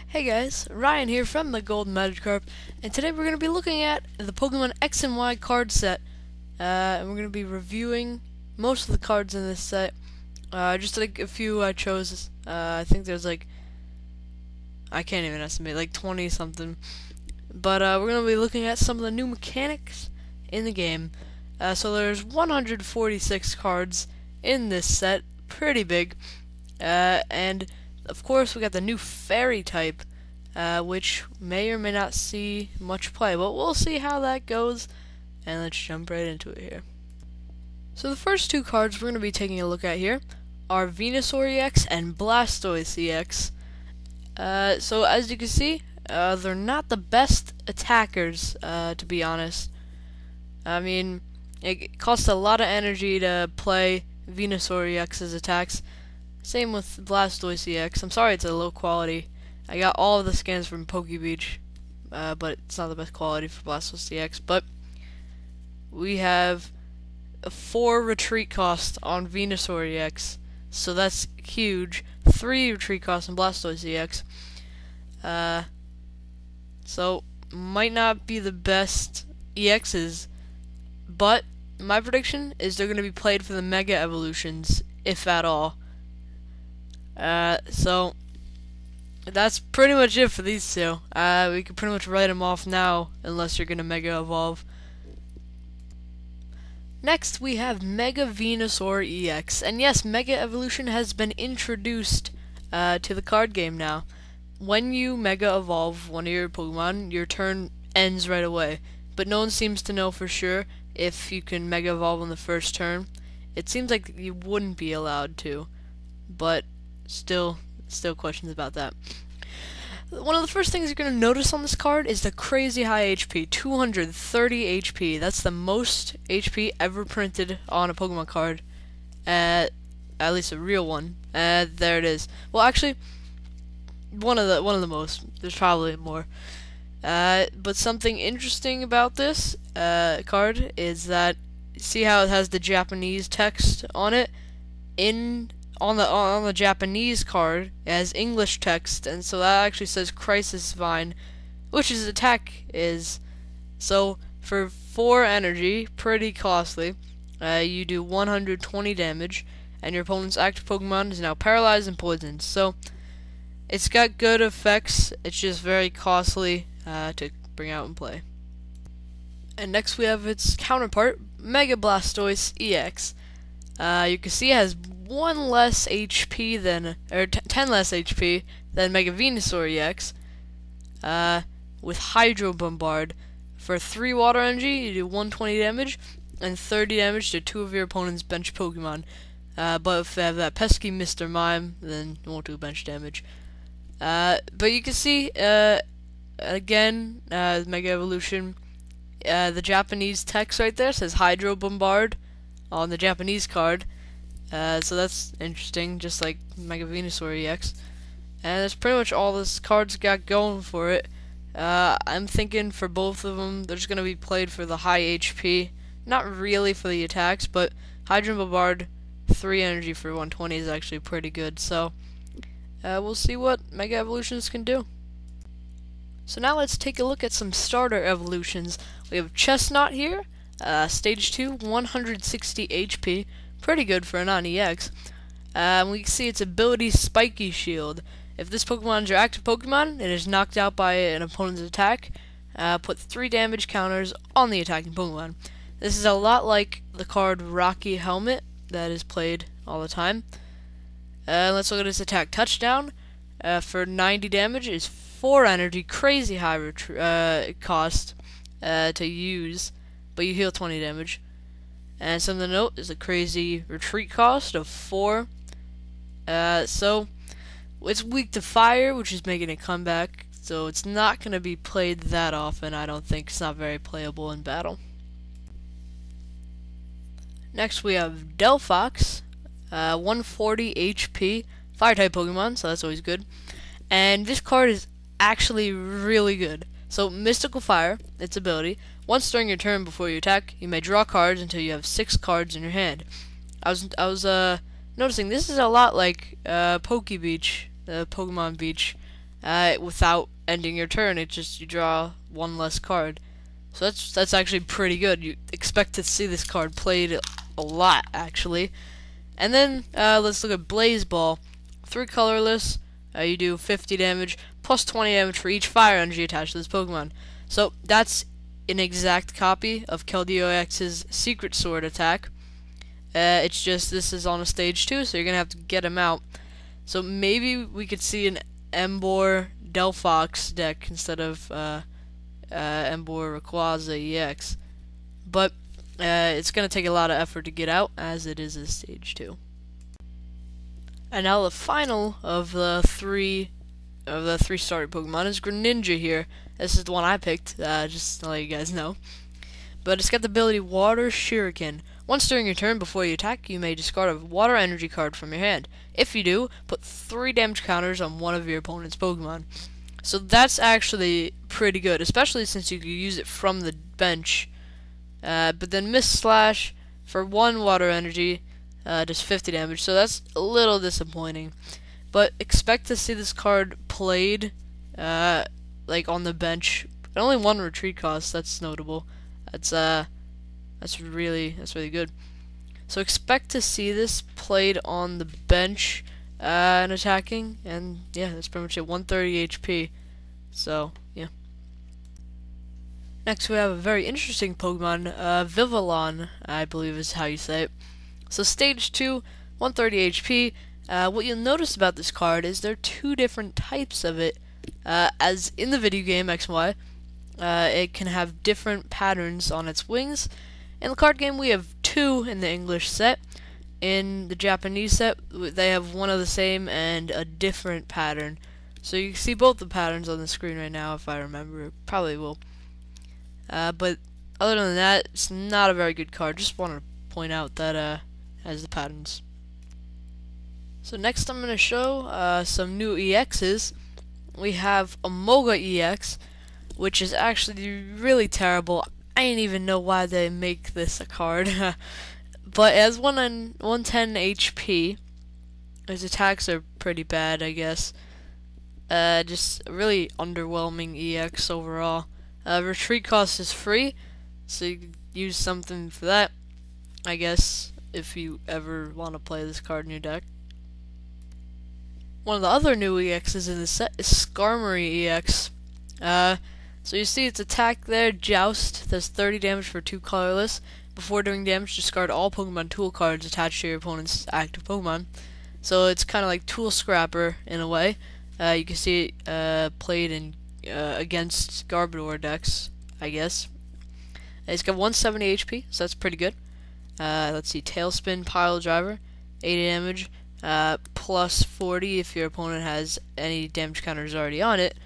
Hey guys, Ryan here from the Golden Magikarp, and today we're going to be looking at the Pokemon X and Y card set, and we're going to be reviewing most of the cards in this set. Just like a few I chose. I think there's like, I can't even estimate, like 20 something. But we're going to be looking at some of the new mechanics in the game. So there's 146 cards in this set, pretty big, and of course we got the new fairy type, which may or may not see much play, but we'll see how that goes, and let's jump right into it here. So the first two cards we're going to be taking a look at here are Venusaur X and Blastoise X. So as you can see, they're not the best attackers, to be honest. I mean, it costs a lot of energy to play Venusaur X's attacks. Same with Blastoise X. I'm sorry it's a low quality. I got all of the scans from PokeBeach, but it's not the best quality for Blastoise X. But we have a 4 retreat cost on Venusaur X, so that's huge. 3 retreat cost on Blastoise X. So might not be the best EXs, but my prediction is they're going to be played for the Mega Evolutions, if at all. So that's pretty much it for these two. We can pretty much write them off now, unless you're gonna Mega Evolve. Next, we have Mega Venusaur EX, and yes, Mega Evolution has been introduced to the card game now. When you Mega Evolve one of your Pokemon, your turn ends right away, but no one seems to know for sure if you can Mega Evolve on the first turn. It seems like you wouldn't be allowed to, but still questions about that. One of the first things you're going to notice on this card is the crazy high HP, 230 HP. That's the most HP ever printed on a Pokemon card, at least a real one. There it is. Well, actually, one of the most. There's probably more. But something interesting about this card is that, see how it has the Japanese text on it? On the Japanese card, it has English text, and so that actually says Crisis Vine, which his attack is. So for 4 energy, pretty costly, you do 120 damage, and your opponent's active Pokemon is now paralyzed and poisoned. So it's got good effects, it's just very costly to bring out and play. And next we have its counterpart, Mega Blastoise EX. You can see it has 1 less HP than, or 10 less HP than Mega Venusaur EX, with Hydro Bombard. For 3 water energy, you do 120 damage, and 30 damage to 2 of your opponent's bench Pokemon. But if they have that pesky Mr. Mime, then it won't do bench damage. But you can see, again, Mega Evolution, the Japanese text right there says Hydro Bombard on the Japanese card. So that's interesting, just like Mega Venusaur EX. And that's pretty much all this card's got going for it. I'm thinking for both of them, they're just going to be played for the high HP. Not really for the attacks, but Hydro Bombard, 3 energy for 120 is actually pretty good. So we'll see what Mega Evolutions can do. So now let's take a look at some starter evolutions. We have Chestnut here, Stage 2, 160 HP. Pretty good for a non-EX. We can see its ability Spiky Shield. If this Pokemon is your active Pokemon, it is knocked out by an opponent's attack. Put 3 damage counters on the attacking Pokemon. This is a lot like the card Rocky Helmet that is played all the time. Let's look at its attack touchdown. For 90 damage is 4 energy, crazy high cost to use, but you heal 20 damage. And something to note is a crazy retreat cost of 4. So it's weak to fire, which is making a comeback. So it's not going to be played that often, I don't think. It's not very playable in battle. Next we have Delphox, 140 HP, Fire-type Pokemon, so that's always good. And this card is actually really good. So Mystical Fire, its ability. Once during your turn before you attack, you may draw cards until you have 6 cards in your hand. I was noticing this is a lot like PokeBeach, Pokemon Beach, without ending your turn. It just, you draw one less card. So that's actually pretty good. You expect to see this card played a lot, actually. And then let's look at Blaze Ball. 3 colorless. You do 50 damage plus 20 damage for each fire energy attached to this Pokemon. So that's an exact copy of Keldeo X's Secret Sword attack. It's just this is on a stage 2, so you're gonna have to get him out. So maybe we could see an Emboar Delphox deck instead of Emboar Rayquaza EX. But it's gonna take a lot of effort to get out, as it is a stage 2. And now the final of the three starter Pokemon is Greninja here. This is the one I picked, just to let you guys know. But it's got the ability Water Shuriken. Once during your turn before you attack, you may discard a water energy card from your hand. If you do, put 3 damage counters on one of your opponent's Pokemon. So that's actually pretty good, especially since you can use it from the bench. But then Mist Slash for 1 water energy does 50 damage, so that's a little disappointing. But expect to see this card played like on the bench. Only 1 retreat cost, that's notable. That's really good. So expect to see this played on the bench and attacking, and yeah, that's pretty much it. 130 HP. So yeah. Next we have a very interesting Pokemon, Vivillon, I believe is how you say it. So stage 2, 130 HP. What you'll notice about this card is there are 2 different types of it. As in the video game XY, it can have different patterns on its wings. In the card game, we have 2 in the English set. In the Japanese set, they have 1 of the same and a different pattern. So you can see both the patterns on the screen right now, if I remember. Probably will. But other than that, it's not a very good card. Just want to point out that has the patterns. So next I'm going to show some new EXs. We have a Moga EX, which is actually really terrible. I didn't even know why they make this a card. But it has 110 HP. His attacks are pretty bad, I guess. Just a really underwhelming EX overall. Retreat cost is free, so you can use something for that, I guess, if you ever want to play this card in your deck. One of the other new EXs in the set is Skarmory EX. So you see its attack there, Joust, does 30 damage for 2 colorless. Before doing damage, discard all Pokemon tool cards attached to your opponent's active Pokemon. So it's kind of like Tool Scrapper in a way. You can see it played in against Garbodor decks, I guess. It's got 170 HP, so that's pretty good. Let's see, Tailspin, Pile Driver, 80 damage, plus 40 if your opponent has any damage counters already on it.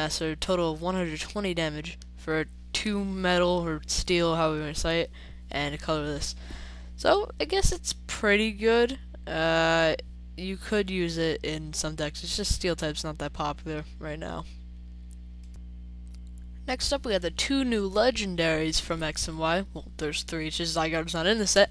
So a total of 120 damage for 2 metal or steel, however you want to say it, and a colorless. So I guess it's pretty good. You could use it in some decks. It's just steel type's not that popular right now. Next up, we have the 2 new legendaries from X and Y. Well, there's 3. It's just Zygarde's not in the set.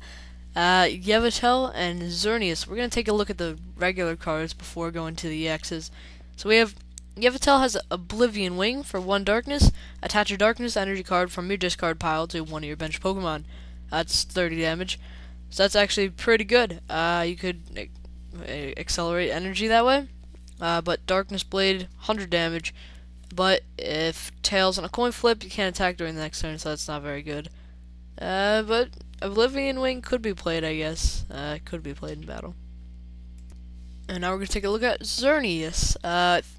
Yveltal and Xerneas. We're going to take a look at the regular cards before going to the X's. So we have Yveltal has Oblivion Wing for 1 darkness. Attach a darkness energy card from your discard pile to one of your bench Pokemon. That's 30 damage. So that's actually pretty good. You could accelerate energy that way. But Darkness Blade, 100 damage. But if Tails on a coin flip, you can't attack during the next turn, so that's not very good. But Oblivion Wing could be played, I guess. Could be played in battle. And now we're going to take a look at Xerneas.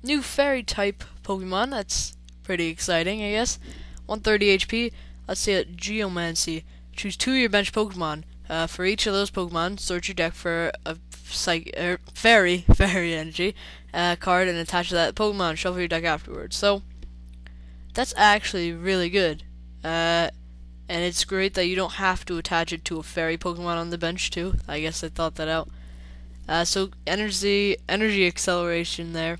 New fairy type Pokemon. That's pretty exciting, I guess. 130 HP. Let's see it. Geomancy. Choose 2 of your bench Pokemon. For each of those Pokemon, search your deck for a fairy energy card and attach to that Pokemon. Shuffle your deck afterwards. So that's actually really good. And it's great that you don't have to attach it to a fairy Pokemon on the bench too. I guess I thought that out. So energy acceleration there.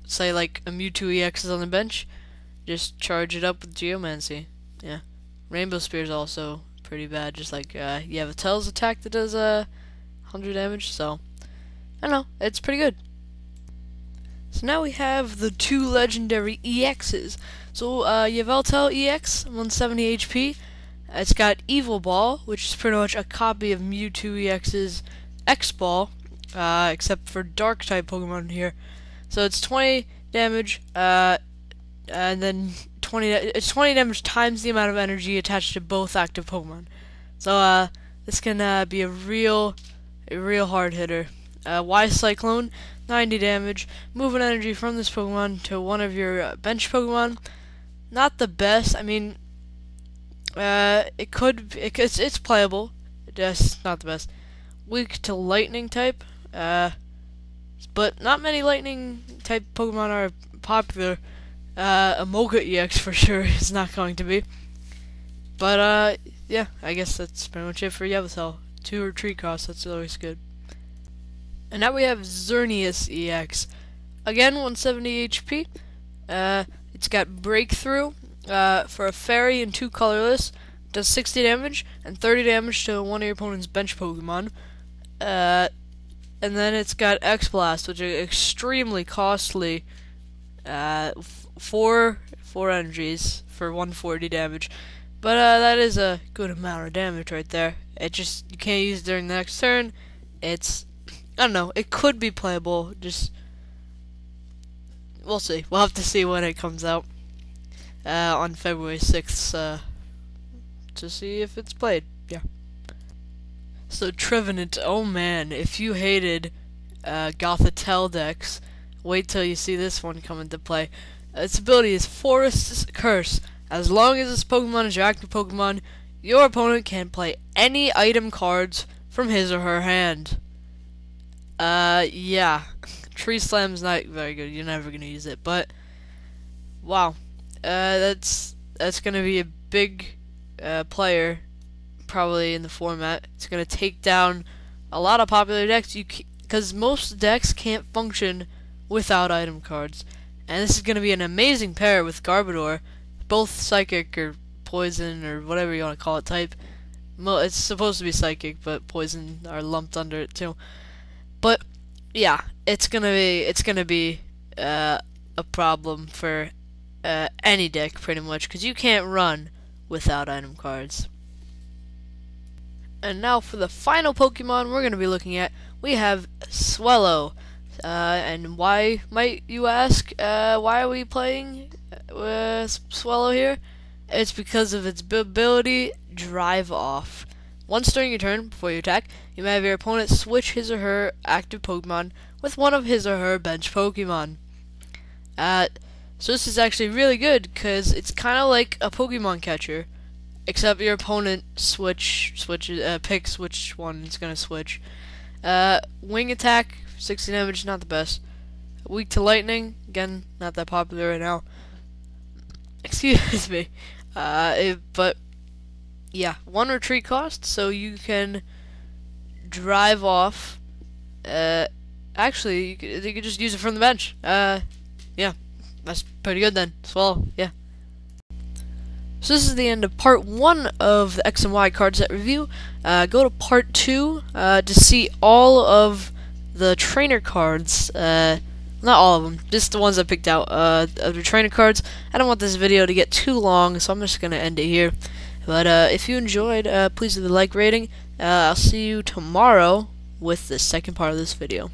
Say like a Mewtwo EX is on the bench, just charge it up with Geomancy. Yeah. Rainbow Spear is also pretty bad, just like you have a Tails attack that does 100 damage, so I don't know, it's pretty good. So now we have the two legendary EXs. So you have Fatale EX, 170 HP. It's got Evil Ball, which is pretty much a copy of Mewtwo EX's X Ball, except for Dark type Pokemon here. So it's 20 damage, and then it's 20 damage times the amount of energy attached to both active Pokemon. So this can be a real hard hitter. Y Cyclone, 90 damage. Moving energy from this Pokemon to one of your bench Pokemon. Not the best. I mean, it's playable. Just not the best. Weak to Lightning type. But not many Lightning type Pokemon are popular. A Moga EX for sure is not going to be. But yeah, I guess that's pretty much it for Yveltal. 2 retreat costs, that's always good. And now we have Xerneas EX. Again, 170 HP. It's got Breakthrough for a fairy and 2 colorless. Does 60 damage and 30 damage to one of your opponent's bench Pokemon. And then it's got X-Blast, which is extremely costly. 4 energies for 140 damage. But that is a good amount of damage right there. It just, you can't use it during the next turn. It's, I don't know, it could be playable, just, we'll see. We'll have to see when it comes out on February 6th to see if it's played, yeah. So Trevenant, oh man, if you hated Gothitelle decks, wait till you see this one come into play. Its ability is Forest's Curse. As long as this Pokemon is your active Pokemon, your opponent can play any item cards from his or her hand. Yeah. Tree Slam's not very good. You're never gonna use it, but wow. That's gonna be a big player probably in the format. It's gonna take down a lot of popular decks because most decks can't function without item cards. And this is gonna be an amazing pair with Garbodor. Both Psychic or Poison or whatever you want to call it type. It's supposed to be Psychic, but Poison are lumped under it too. But yeah, it's gonna be a problem for any deck pretty much, because you can't run without item cards. And now for the final Pokemon we're gonna be looking at, we have Swellow. And why, might you ask? Why are we playing Swellow here? It's because of its ability, Drive Off. Once during your turn, before you attack, you may have your opponent switch his or her active Pokemon with one of his or her bench Pokemon. So this is actually really good, because it's kind of like a Pokemon catcher, except your opponent picks which one it's going to switch. Wing Attack, 60 damage, not the best. Weak to Lightning, again, not that popular right now. Excuse me. But yeah, 1 retreat cost, so you can drive off. Actually, you could just use it from the bench. Yeah, that's pretty good then. Swallow, yeah. So this is the end of part 1 of the X and Y card set review. Go to part 2 to see all of the trainer cards. Not all of them, just the ones I picked out of the trainer cards. I don't want this video to get too long, so I'm just going to end it here. But if you enjoyed, please leave a like rating. I'll see you tomorrow with the second part of this video.